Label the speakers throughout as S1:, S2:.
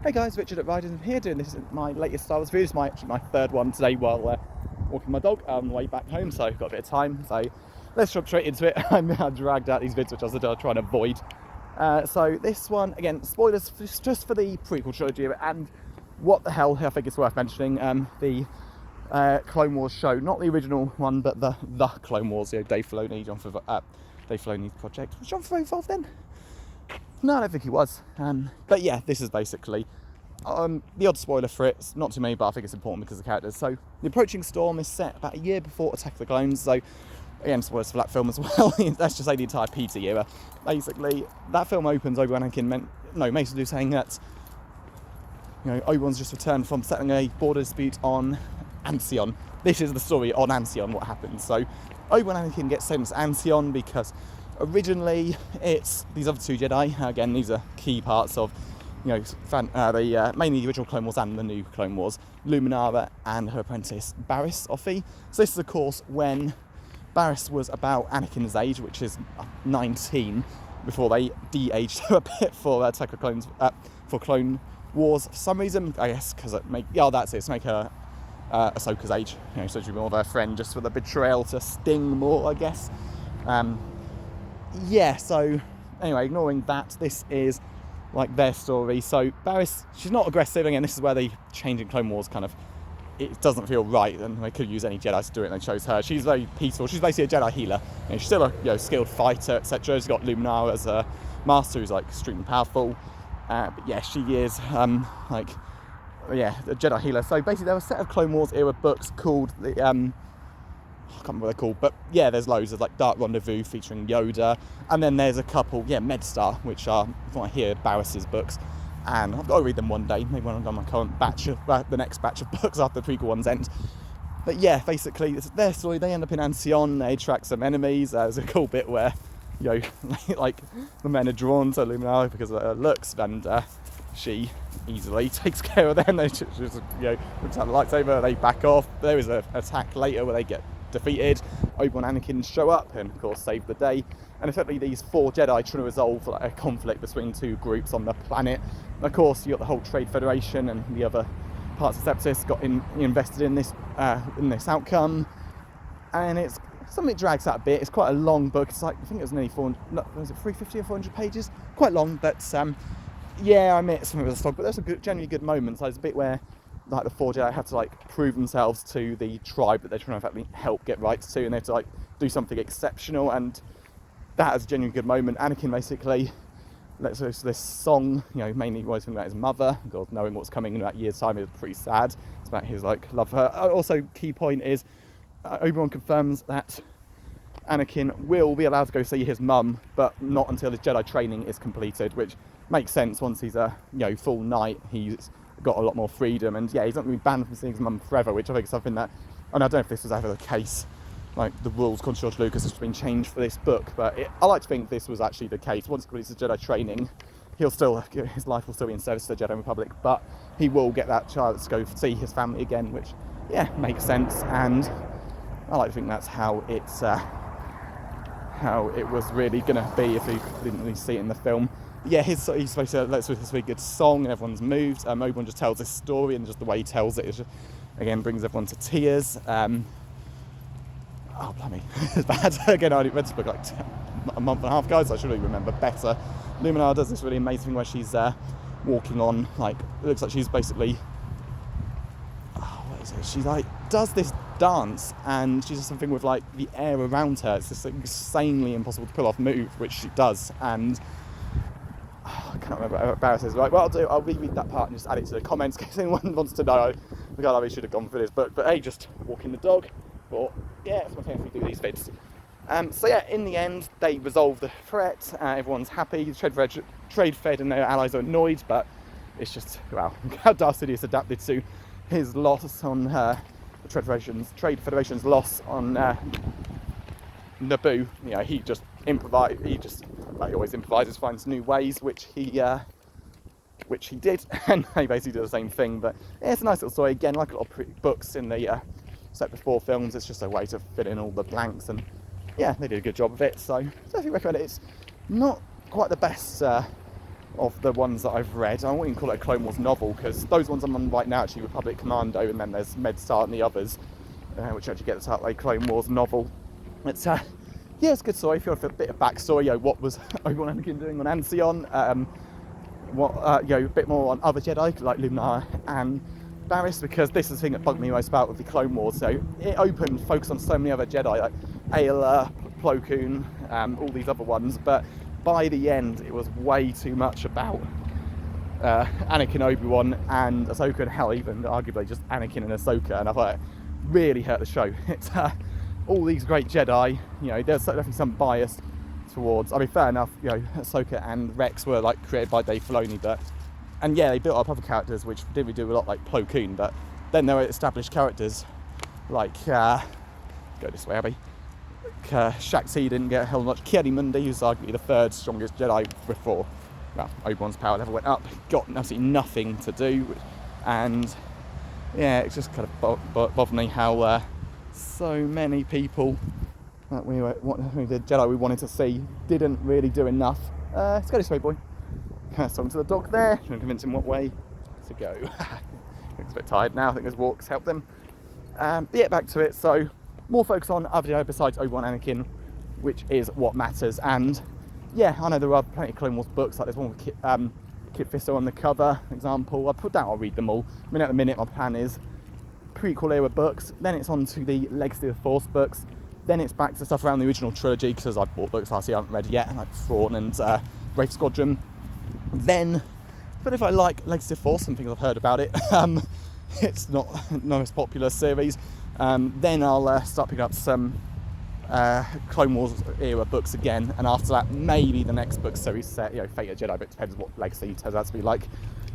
S1: Hey guys, Richard at Riding here doing this is my latest Star Wars review. This is actually my third one today while walking my dog on the way back home, so I've got a bit of time. So let's jump straight into it. I'm dragged out these vids which I was trying to avoid. So this one, again, spoilers just for the prequel trilogy, and what the hell, I think it's worth mentioning, the Clone Wars show, not the original one, but the Clone Wars, Dave Filoni, Dave Filoni's project. Was Jon Favreau involved then? No, I don't think he was. But yeah, this is basically the odd spoiler for it. It's not too many, but I think it's important because of the characters. So, The Approaching Storm is set about a year before Attack of the Clones. So, again, spoilers for that film as well. Let's just say the entire PT era. Basically, that film opens Obi-Wan Anakin Mace Windu saying that Obi-Wan's just returned from settling a border dispute on Ancion. This is the story on Ancion, what happened. So, Obi-Wan Anakin gets sent to Ancion because originally it's these other two Jedi. Again, these are key parts of mainly the original Clone Wars and the new Clone Wars, Luminara and her apprentice Barriss Offee. So this is of course when Barriss was about Anakin's age, which is 19, before they de-aged her a bit for Attack of Clones, for Clone Wars for some reason, I guess because that's it, to make her Ahsoka's age, so she'd be more of her friend, just for the betrayal to sting more, I guess. So anyway, ignoring that, this is like their story. So Barriss, she's not aggressive. Again, this is where the change in Clone Wars it doesn't feel right, and they could use any Jedi to do it, and they chose her. She's very peaceful. She's basically a Jedi healer. She's still a skilled fighter, etc. She's got Luminara as a master, who's extremely powerful. But yeah, she is a Jedi healer. So basically, there was a set of Clone Wars era books called the I can't remember what they're called, but yeah, there's loads of Dark Rendezvous featuring Yoda, and then there's a couple, MedStar, which are, from what I hear, Barriss's books, and I've got to read them one day, maybe when I'm done my current batch of, the next batch of books after the prequel ones end. But yeah, basically, it's their story. They end up in Ancion, they track some enemies. There's a cool bit where, the men are drawn to Luminara because of her looks, and she easily takes care of them. They just looks at the lightsaber, they back off. There is an attack later where they get defeated. Obi-Wan and Anakin show up and of course save the day, and effectively these four Jedi trying to resolve a conflict between two groups on the planet. And of course you got the whole Trade Federation and the other parts of Separatists got invested in this outcome, and it's something that drags out a bit. It's quite a long book. It's I think it was nearly 350 or 400 pages, quite long, but I admit some of it was a slog, but there's some genuinely good moments. There's a bit where the four Jedi have to prove themselves to the tribe that they're trying to help get rights to, and they have to do something exceptional, and that is a genuinely good moment. Anakin basically lets loose this song, mainly always thinking about his mother. God, knowing what's coming in about a year's time is pretty sad. It's about his love for her. Also, key point is Obi-Wan confirms that Anakin will be allowed to go see his mum, but not until his Jedi training is completed, which makes sense. Once he's a full knight, he's got a lot more freedom, and he's not going to be banned from seeing his mum forever, which I think is something that, and I don't know if this was ever the case, the rules according to George Lucas has been changed for this book, but I like to think this was actually the case. Once he completes his Jedi training, his life will still be in service to the Jedi Republic, but he will get that chance to go see his family again, which makes sense, and I like to think that's how it was really going to be if he didn't really see it in the film. He's supposed to let's with this really good song, and everyone's moved. Obi-Wan just tells this story, and just the way he tells it again brings everyone to tears. Blimey, it's bad. Again, I only read this book a month and a half ago, so I should really remember better. Luminara does this really amazing thing where she's walking on, it looks like she's basically, what is it? She does this dance, and she does something with the air around her. It's this insanely impossible to pull off move, which she does, and I can't remember what Barriss says. Right, what I'll reread that part and just add it to the comments in case anyone wants to know. God, I really should have gone for this book, but hey, just walking the dog. But it's my favourite if we do these vids. In the end, they resolve the threat. Everyone's happy. The Trade Fed and their allies are annoyed, but it's just how Darth Sidious adapted to his loss on the Trade Federation's loss on Naboo. He just improvised. He always improvises, finds new ways, which he did, and they basically do the same thing. But it's a nice little story. Again, like a lot of books in the set before films, it's just a way to fill in all the blanks, and they did a good job of it. So definitely recommend it. It's not quite the best of the ones that I've read. I wouldn't even call it a Clone Wars novel, because those ones I'm on right now actually Republic Commando, and then there's MedStar and the others, which actually gets out like Clone Wars novel. It's yeah, it's a good story. If you want a bit of backstory, what was Obi-Wan Anakin doing on Ancion, a bit more on other Jedi like Luminar and Barriss, because this is the thing that bugged me most about with the Clone Wars. So it opened, focused on so many other Jedi like Ayla, Plo Koon, all these other ones, but by the end it was way too much about Anakin, Obi-Wan and Ahsoka, and hell, even arguably just Anakin and Ahsoka, and I thought it really hurt the show. It's all these great Jedi, there's definitely some bias towards, I mean, fair enough, Ahsoka and Rex were like created by Dave Filoni, and yeah, they built up other characters which didn't really do a lot, like Plo Koon, but then there were established characters like go this way, Abby. Shaxi didn't get a hell of much. Ki-Adi-Mundi, who's arguably the third strongest Jedi before, well, Obi-Wan's power level went up, got absolutely nothing to do, and yeah, it's just kind of bothered me how so many people that the Jedi we wanted to see didn't really do enough. Let's go this way, boy. Talking to the dog there, trying to convince him what way to go. He's a bit tired now, I think his walks helped him. But yeah, back to it. So, more focus on other Jedi besides Obi-Wan Anakin, which is what matters. And yeah, I know there are plenty of Clone Wars books, like there's one with Kit Fisto on the cover, example. I put down, I'll read them all. I mean, at the minute, my plan is prequel era books, then it's on to the Legacy of the Force books, then it's back to stuff around the original trilogy, because I bought books last year I haven't read yet, like Thrawn and Wraith Squadron. Then, but if I like Legacy of the Force, some things I've heard about it, it's not the most popular series, then I'll start picking up some Clone Wars era books again, and after that maybe the next book series set, Fate of Jedi, but it depends what Legacy turns out to be like.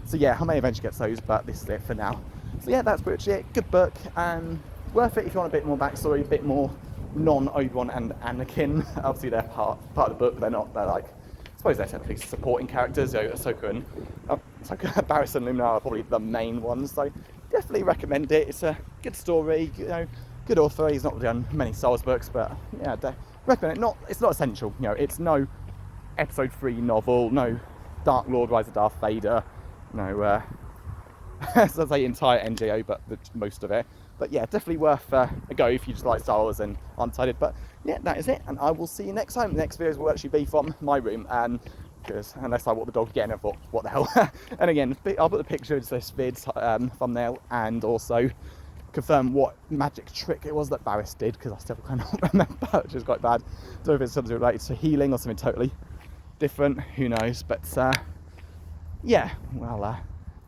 S1: So yeah, I may eventually get those, but this is it for now. So yeah, that's pretty much it. Good book, and worth it if you want a bit more backstory, a bit more non-Obi-Wan and Anakin. Obviously they're part of the book, they're like, I suppose they're technically supporting characters. Ahsoka and Barriss and Luminar are probably the main ones, so definitely recommend it. It's a good story, good author. He's not done many Star Wars books, but yeah, recommend it. It's not essential, it's no episode 3 novel, no Dark Lord Rise of Darth Vader, no as I say entire NGO, but most of it. But yeah, definitely worth a go if you just like Star Wars and undecided. But yeah, that is it, and I will see you next time. The next videos will actually be from my room, and because unless I walk the dog again, I thought, what the hell? And again, I'll put the picture of this vid thumbnail, and also confirm what magic trick it was that Barriss did, because I still cannot remember, which is quite bad. Don't know if it's something related to healing or something totally different, who knows. But yeah, well,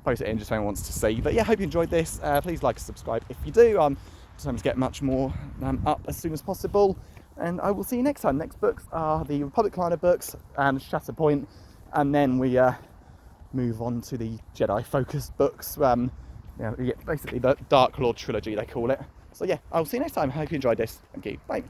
S1: post it in just if anyone wants to see. But yeah, hope you enjoyed this. Please like and subscribe if you do. I'm trying to get much more up as soon as possible, and I will see you next time. Next books are the Republic Commando books and Shatterpoint, and then we move on to the Jedi focused books. Basically the Dark Lord trilogy they call it. So yeah, I'll see you next time. Hope you enjoyed this. Thank you. Bye.